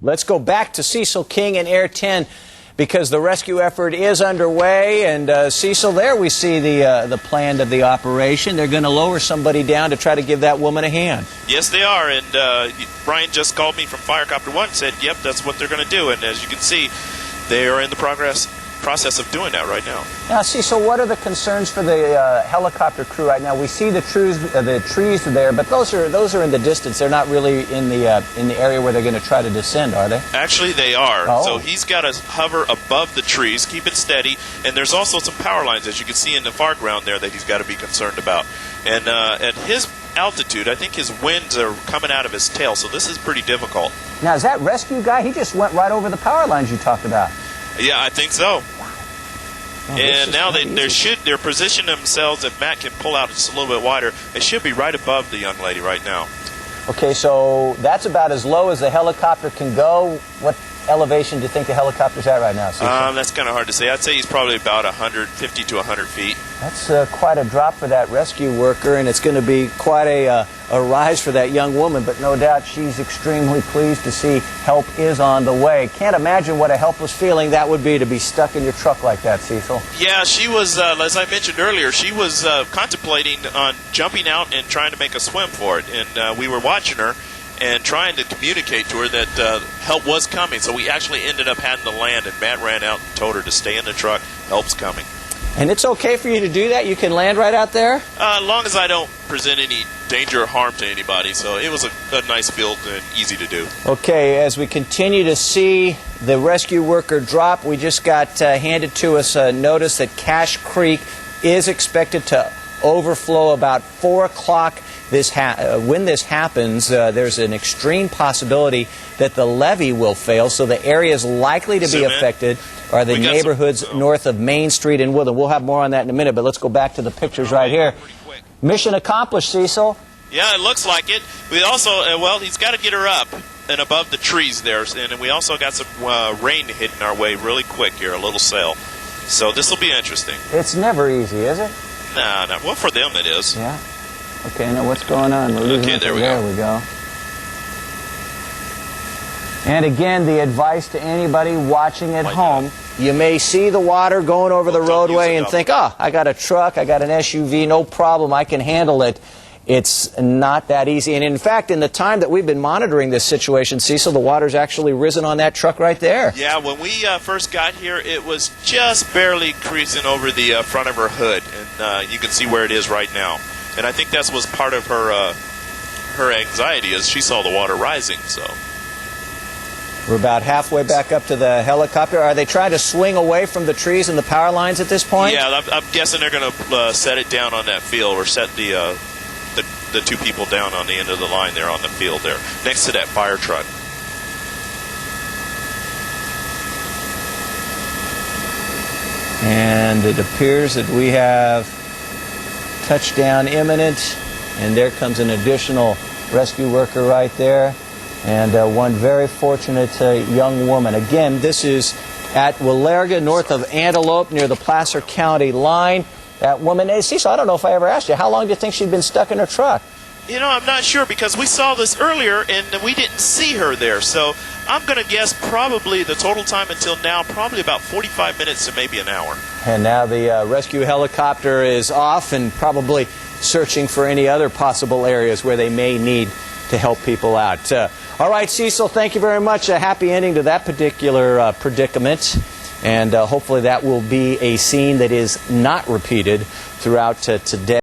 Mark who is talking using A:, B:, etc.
A: Let's go back to Cecil King in Air 10 because the rescue effort is underway. And Cecil, there we see the plan of the operation. They're going to lower somebody down to try to give that woman a hand.
B: Yes, they are. And Brian just called me from Firecopter 1 and said, yep, that's what they're going to do. And as you can see, they are in the process of doing that right now.
A: Now, Cecil, what are the concerns for the helicopter crew right now? We see the trees there, but those are in the distance. They're not really in the area where they're going to try to descend, are they?
B: Actually, they are.
A: Oh.
B: So he's got to hover above the trees, keep it steady, and there's also some power lines, as you can see in the far ground there, that he's got to be concerned about. And at his altitude, I think his winds are coming out of his tail, so this is pretty difficult.
A: Now, is that rescue guy? He just went right over the power lines you talked about.
B: Yeah, I think so.
A: Oh,
B: and now they're positioning themselves. If Matt can pull out just a little bit wider, they should be right above the young lady right now.
A: Okay, so that's about as low as the helicopter can go. What elevation do you think the helicopter's at right now, Cecil?
B: That's kind of hard to say. I'd say he's probably about 150 to 100 feet.
A: That's quite a drop for that rescue worker, and it's going to be quite a rise for that young woman, but no doubt she's extremely pleased to see help is on the way. Can't imagine what a helpless feeling that would be to be stuck in your truck like that, Cecil.
B: Yeah, she was, as I mentioned earlier, she was contemplating on jumping out and trying to make a swim for it, and we were watching her and trying to communicate to her that help was coming. So we actually ended up having to land, and Matt ran out and told her to stay in the truck. Help's coming.
A: And it's okay for you to do that? You can land right out there?
B: As long as I don't present any danger or harm to anybody. So it was a nice field and easy to do.
A: Okay, as we continue to see the rescue worker drop, we just got handed to us a notice that Cache Creek is expected to overflow about 4 o'clock. When this happens, there's an extreme possibility that the levee will fail, so the areas likely to be affected are the neighborhoods north of Main Street and Woodland. We'll have more on that in a minute, but let's go back to the pictures right here. Mission accomplished, Cecil.
B: Yeah, it looks like it. We also, well, he's got to get her up and above the trees there, and we also got some rain hitting our way really quick here, a little sail. So this will be interesting.
A: It's never easy, is it?
B: No. Well, for them it is.
A: Yeah. Okay, now what's going on? We're losing
B: okay, there we
A: go. And again, the advice to anybody watching at home, you may see the water going over the roadway and think, oh, I got a truck, I got an SUV, no problem, I can handle it. It's not that easy. And in fact, in the time that we've been monitoring this situation, Cecil, the water's actually risen on that truck right there.
B: Yeah, when we first got here, it was just barely creasing over the front of her hood. And you can see where it is right now. And I think that was part of her anxiety as she saw the water rising. So
A: we're about halfway back up to the helicopter. Are they trying to swing away from the trees and the power lines at this point?
B: Yeah, I'm guessing they're going to set it down on that field, or set the two people down on the end of the line there on the field there, next to that fire truck.
A: And it appears that we have touchdown imminent, and there comes an additional rescue worker right there, and one very fortunate young woman. Again, this is at Willarga, north of Antelope, near the Placer County line. That woman, hey, Cecil, I don't know if I ever asked you, how long do you think she'd been stuck in her truck?
B: You know, I'm not sure, because we saw this earlier and we didn't see her there. So I'm going to guess probably the total time until now, probably about 45 minutes to maybe an hour.
A: And now the rescue helicopter is off and probably searching for any other possible areas where they may need to help people out. All right, Cecil, thank you very much. A happy ending to that particular predicament. And hopefully that will be a scene that is not repeated throughout today.